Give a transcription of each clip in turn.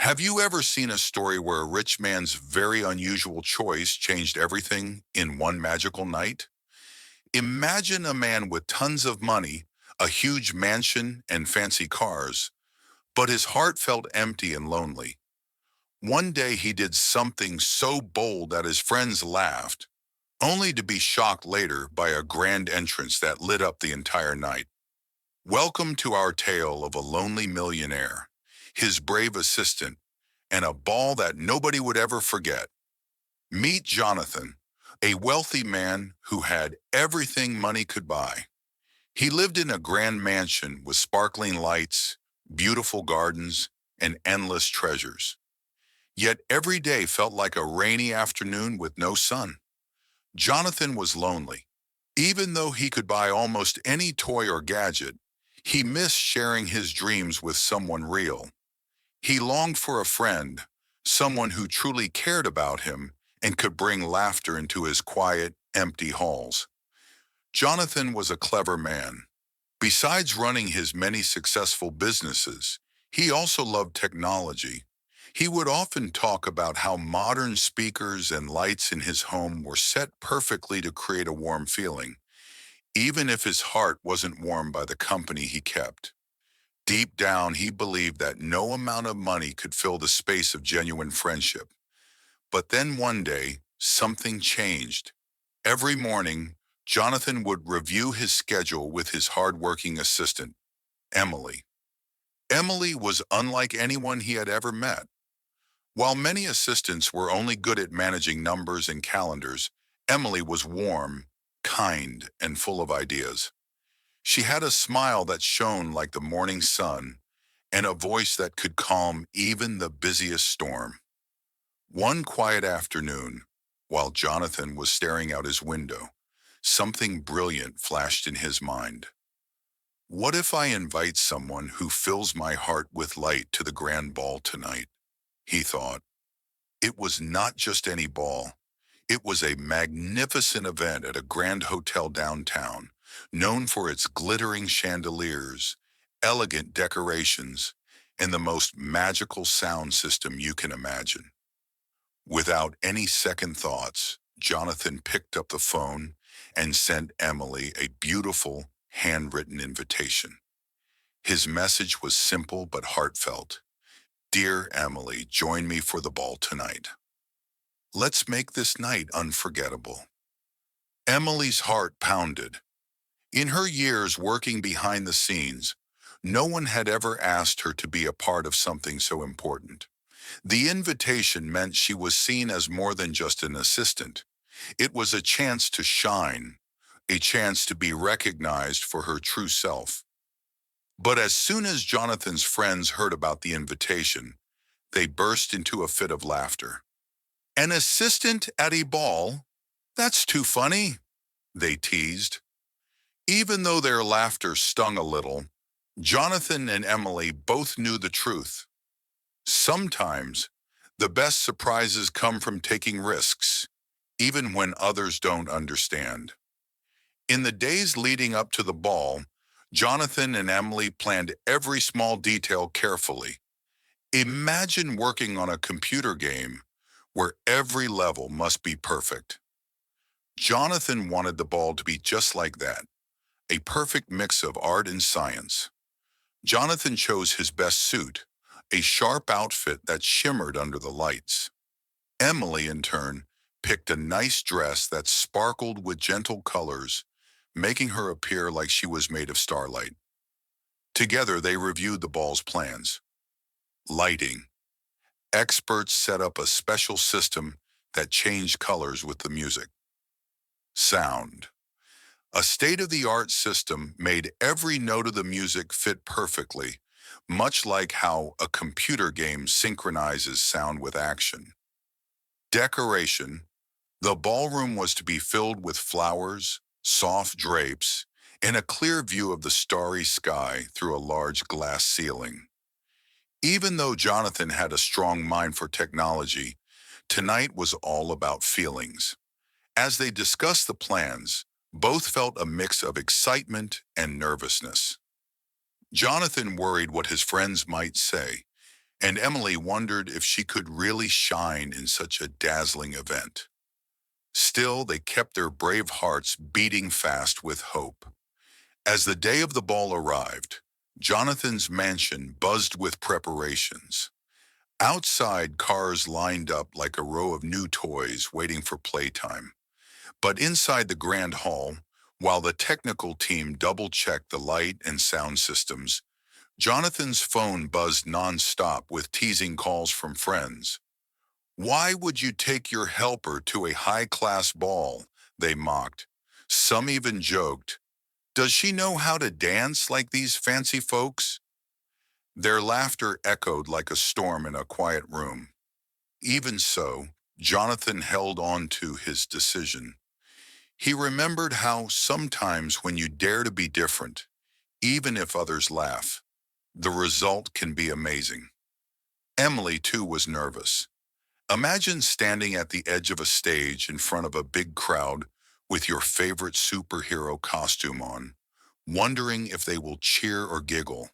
Have you ever seen a story where a rich man's very unusual choice changed everything in one magical night? Imagine a man with tons of money, a huge mansion, and fancy cars, but his heart felt empty and lonely. One day he did something so bold that his friends laughed, only to be shocked later by a grand entrance that lit up the entire night. Welcome to our tale of a lonely millionaire, his brave assistant, and a ball that nobody would ever forget. Meet Jonathan, a wealthy man who had everything money could buy. He lived in a grand mansion with sparkling lights, beautiful gardens, and endless treasures. Yet every day felt like a rainy afternoon with no sun. Jonathan was lonely. Even though he could buy almost any toy or gadget, he missed sharing his dreams with someone real. He longed for a friend, someone who truly cared about him and could bring laughter into his quiet, empty halls. Jonathan was a clever man. Besides running his many successful businesses, he also loved technology. He would often talk about how modern speakers and lights in his home were set perfectly to create a warm feeling, even if his heart wasn't warmed by the company he kept. Deep down, he believed that no amount of money could fill the space of genuine friendship. But then one day, something changed. Every morning, Jonathan would review his schedule with his hardworking assistant, Emily. Emily was unlike anyone he had ever met. While many assistants were only good at managing numbers and calendars, Emily was warm, kind, and full of ideas. She had a smile that shone like the morning sun and a voice that could calm even the busiest storm. One quiet afternoon, while Jonathan was staring out his window, something brilliant flashed in his mind. What if I invite someone who fills my heart with light to the grand ball tonight? He thought. It was not just any ball. It was a magnificent event at a grand hotel downtown, known for its glittering chandeliers, elegant decorations, and the most magical sound system you can imagine. Without any second thoughts, Jonathan picked up the phone and sent Emily a beautiful, handwritten invitation. His message was simple but heartfelt. Dear Emily, join me for the ball tonight. Let's make this night unforgettable. Emily's heart pounded. In her years working behind the scenes, no one had ever asked her to be a part of something so important. The invitation meant she was seen as more than just an assistant. It was a chance to shine, a chance to be recognized for her true self. But as soon as Jonathan's friends heard about the invitation, they burst into a fit of laughter. An assistant at a ball? That's too funny, they teased. Even though their laughter stung a little, Jonathan and Emily both knew the truth. Sometimes, the best surprises come from taking risks, even when others don't understand. In the days leading up to the ball, Jonathan and Emily planned every small detail carefully. Imagine working on a computer game where every level must be perfect. Jonathan wanted the ball to be just like that, a perfect mix of art and science. Jonathan chose his best suit, a sharp outfit that shimmered under the lights. Emily, in turn, picked a nice dress that sparkled with gentle colors, making her appear like she was made of starlight. Together, they reviewed the ball's plans. Lighting. Experts set up a special system that changed colors with the music. Sound. A state-of-the-art system made every note of the music fit perfectly, much like how a computer game synchronizes sound with action. Decoration. The ballroom was to be filled with flowers, soft drapes, and a clear view of the starry sky through a large glass ceiling. Even though Jonathan had a strong mind for technology, tonight was all about feelings. As they discussed the plans, both felt a mix of excitement and nervousness. Jonathan worried what his friends might say, and Emily wondered if she could really shine in such a dazzling event. Still, they kept their brave hearts beating fast with hope. As the day of the ball arrived, Jonathan's mansion buzzed with preparations. Outside, cars lined up like a row of new toys waiting for playtime. But inside the grand hall, while the technical team double-checked the light and sound systems, Jonathan's phone buzzed nonstop with teasing calls from friends. "Why would you take your helper to a high-class ball?" they mocked. Some even joked, "Does she know how to dance like these fancy folks?" Their laughter echoed like a storm in a quiet room. Even so, Jonathan held on to his decision. He remembered how sometimes when you dare to be different, even if others laugh, the result can be amazing. Emily, too, was nervous. Imagine standing at the edge of a stage in front of a big crowd with your favorite superhero costume on, wondering if they will cheer or giggle.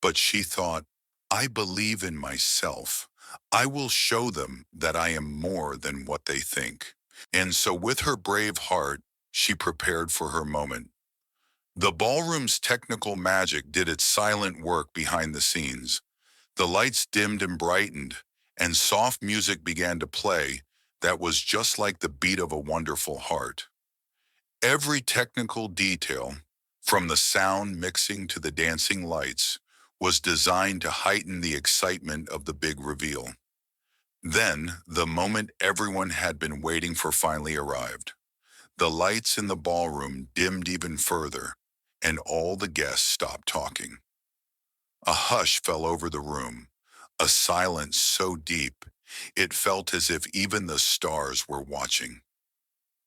But she thought, "I believe in myself. I will show them that I am more than what they think." And so with her brave heart, she prepared for her moment. The ballroom's technical magic did its silent work behind the scenes. The lights dimmed and brightened, and soft music began to play that was just like the beat of a wonderful heart. Every technical detail, from the sound mixing to the dancing lights, was designed to heighten the excitement of the big reveal. Then, the moment everyone had been waiting for finally arrived. The lights in the ballroom dimmed even further, and all the guests stopped talking. A hush fell over the room, a silence so deep it felt as if even the stars were watching.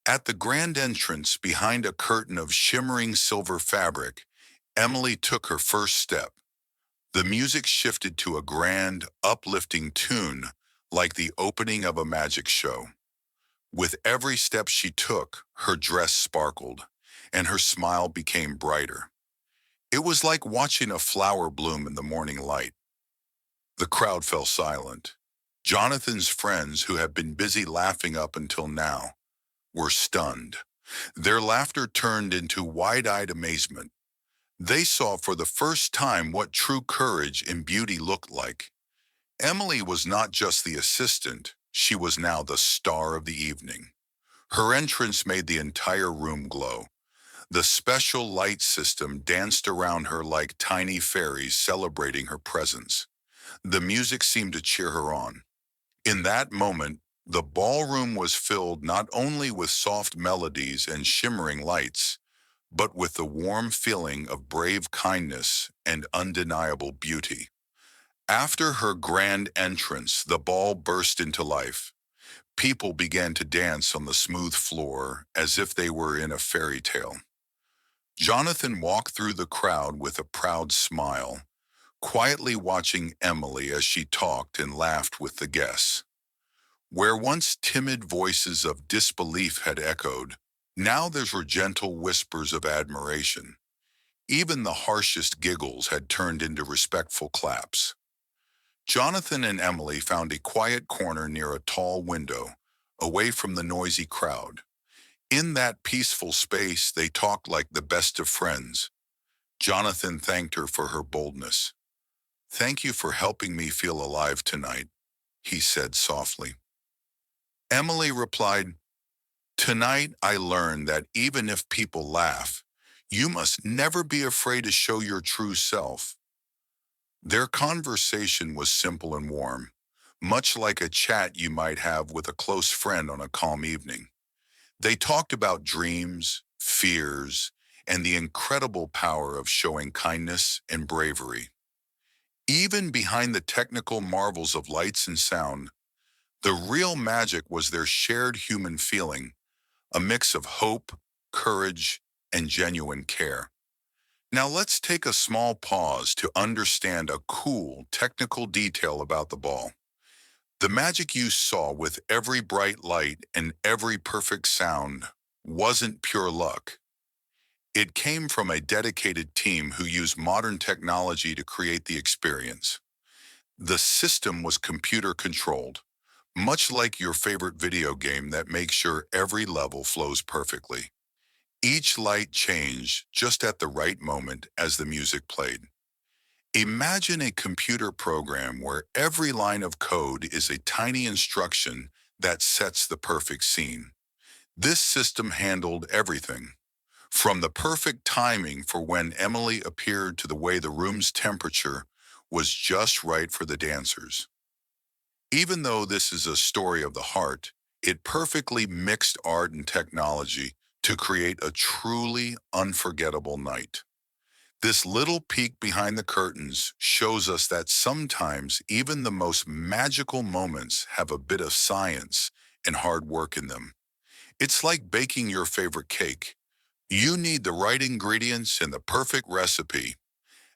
At the grand entrance, behind a curtain of shimmering silver fabric, Emily took her first step. The music shifted to a grand, uplifting tune, like the opening of a magic show. With every step she took, her dress sparkled, and her smile became brighter. It was like watching a flower bloom in the morning light. The crowd fell silent. Jonathan's friends, who had been busy laughing up until now, were stunned. Their laughter turned into wide-eyed amazement. They saw for the first time what true courage and beauty looked like. Emily was not just the assistant, she was now the star of the evening. Her entrance made the entire room glow. The special light system danced around her like tiny fairies celebrating her presence. The music seemed to cheer her on. In that moment, the ballroom was filled not only with soft melodies and shimmering lights, but with the warm feeling of brave kindness and undeniable beauty. After her grand entrance, the ball burst into life. People began to dance on the smooth floor as if they were in a fairy tale. Jonathan walked through the crowd with a proud smile, quietly watching Emily as she talked and laughed with the guests. Where once timid voices of disbelief had echoed, now there were gentle whispers of admiration. Even the harshest giggles had turned into respectful claps. Jonathan and Emily found a quiet corner near a tall window, away from the noisy crowd. In that peaceful space, they talked like the best of friends. Jonathan thanked her for her boldness. "Thank you for helping me feel alive tonight," he said softly. Emily replied, "Tonight I learned that even if people laugh, you must never be afraid to show your true self." Their conversation was simple and warm, much like a chat you might have with a close friend on a calm evening. They talked about dreams, fears, and the incredible power of showing kindness and bravery. Even behind the technical marvels of lights and sound, the real magic was their shared human feeling, a mix of hope, courage, and genuine care. Now let's take a small pause to understand a cool technical detail about the ball. The magic you saw with every bright light and every perfect sound wasn't pure luck. It came from a dedicated team who used modern technology to create the experience. The system was computer controlled, much like your favorite video game that makes sure every level flows perfectly. Each light changed just at the right moment as the music played. Imagine a computer program where every line of code is a tiny instruction that sets the perfect scene. This system handled everything, from the perfect timing for when Emily appeared to the way the room's temperature was just right for the dancers. Even though this is a story of the heart, it perfectly mixed art and technology to create a truly unforgettable night. This little peek behind the curtains shows us that sometimes even the most magical moments have a bit of science and hard work in them. It's like baking your favorite cake. You need the right ingredients and the perfect recipe.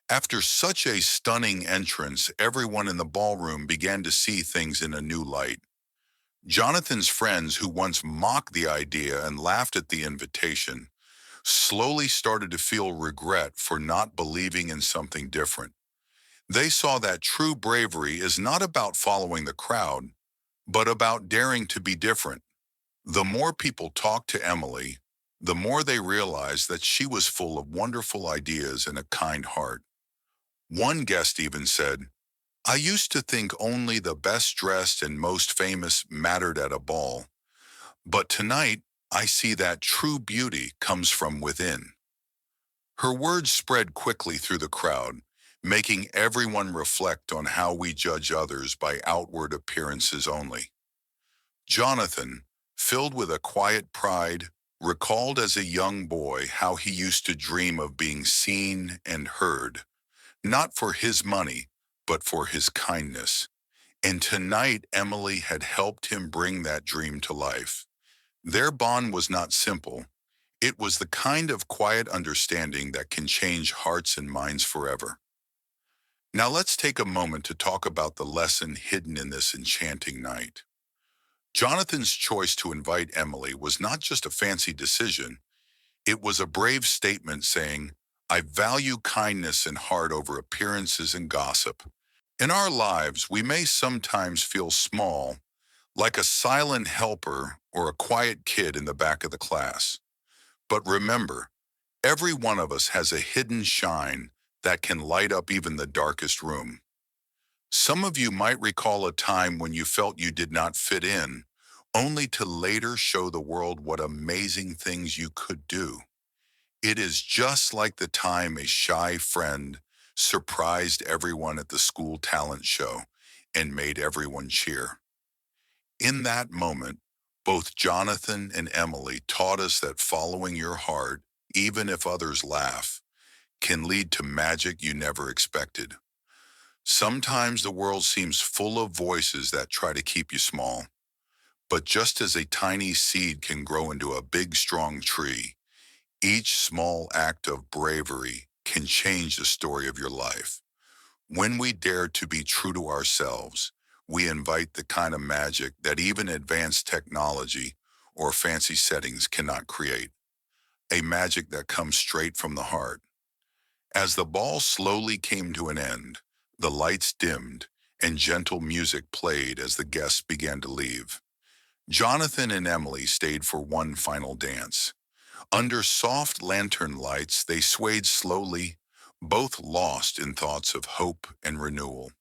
After such a stunning entrance, everyone in the ballroom began to see things in a new light. Jonathan's friends, who once mocked the idea and laughed at the invitation, slowly started to feel regret for not believing in something different. They saw that true bravery is not about following the crowd, but about daring to be different. The more people talked to Emily, the more they realized that she was full of wonderful ideas and a kind heart. One guest even said, "I used to think only the best dressed and most famous mattered at a ball, but tonight I see that true beauty comes from within." Her words spread quickly through the crowd, making everyone reflect on how we judge others by outward appearances only. Jonathan, filled with a quiet pride, recalled as a young boy how he used to dream of being seen and heard, not for his money, but for his kindness. And tonight, Emily had helped him bring that dream to life. Their bond was not simple. It was the kind of quiet understanding that can change hearts and minds forever. Now let's take a moment to talk about the lesson hidden in this enchanting night. Jonathan's choice to invite Emily was not just a fancy decision, it was a brave statement saying, "I value kindness and heart over appearances and gossip." In our lives, we may sometimes feel small, like a silent helper or a quiet kid in the back of the class. But remember, every one of us has a hidden shine that can light up even the darkest room. Some of you might recall a time when you felt you did not fit in, only to later show the world what amazing things you could do. It is just like the time a shy friend surprised everyone at the school talent show and made everyone cheer. In that moment, both Jonathan and Emily taught us that following your heart, even if others laugh, can lead to magic you never expected. Sometimes the world seems full of voices that try to keep you small, but just as a tiny seed can grow into a big, strong tree, each small act of bravery can change the story of your life. When we dare to be true to ourselves, we invite the kind of magic that even advanced technology or fancy settings cannot create, a magic that comes straight from the heart. As the ball slowly came to an end, the lights dimmed and gentle music played as the guests began to leave. Jonathan and Emily stayed for one final dance. Under soft lantern lights, they swayed slowly, both lost in thoughts of hope and renewal.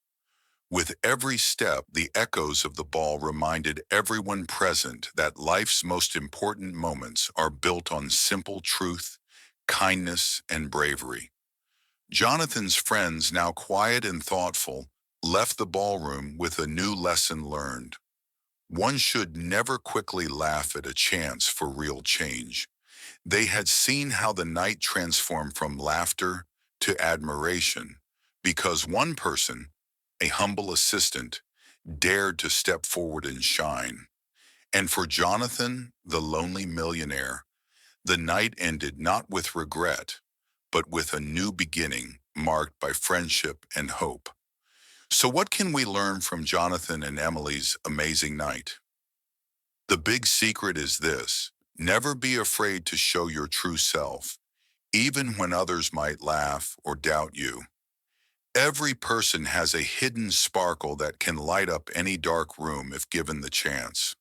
With every step, the echoes of the ball reminded everyone present that life's most important moments are built on simple truth, kindness, and bravery. Jonathan's friends, now quiet and thoughtful, left the ballroom with a new lesson learned. One should never quickly laugh at a chance for real change. They had seen how the night transformed from laughter to admiration because one person, a humble assistant, dared to step forward and shine. And for Jonathan, the lonely millionaire, the night ended not with regret, but with a new beginning marked by friendship and hope. So what can we learn from Jonathan and Emily's amazing night? The big secret is this: never be afraid to show your true self, even when others might laugh or doubt you. Every person has a hidden sparkle that can light up any dark room if given the chance.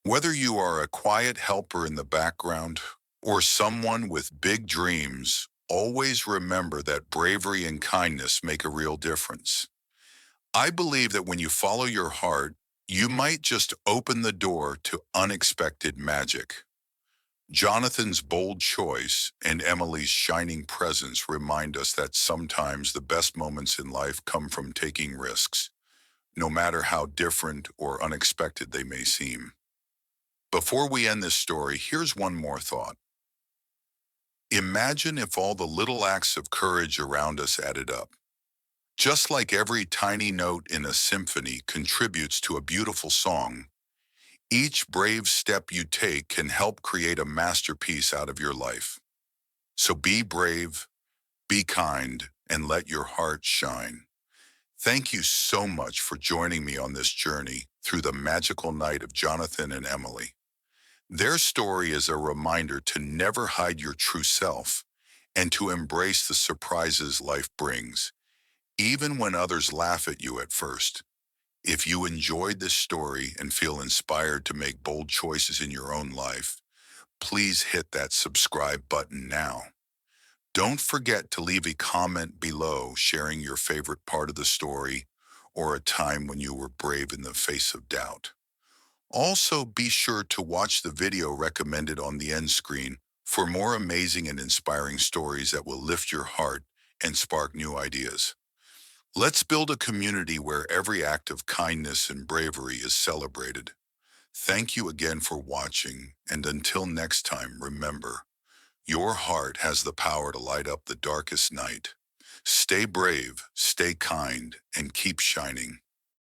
Whether you are a quiet helper in the background or someone with big dreams, always remember that bravery and kindness make a real difference. I believe that when you follow your heart, you might just open the door to unexpected magic. Jonathan's bold choice and Emily's shining presence remind us that sometimes the best moments in life come from taking risks, no matter how different or unexpected they may seem. Before we end this story, here's one more thought. Imagine if all the little acts of courage around us added up. Just like every tiny note in a symphony contributes to a beautiful song, each brave step you take can help create a masterpiece out of your life. So be brave, be kind, and let your heart shine. Thank you so much for joining me on this journey through the magical night of Jonathan and Emily. Their story is a reminder to never hide your true self and to embrace the surprises life brings, even when others laugh at you at first. If you enjoyed this story and feel inspired to make bold choices in your own life, please hit that subscribe button now. Don't forget to leave a comment below sharing your favorite part of the story or a time when you were brave in the face of doubt. Also, be sure to watch the video recommended on the end screen for more amazing and inspiring stories that will lift your heart and spark new ideas. Let's build a community where every act of kindness and bravery is celebrated. Thank you again for watching, and until next time, remember, your heart has the power to light up the darkest night. Stay brave, stay kind, and keep shining.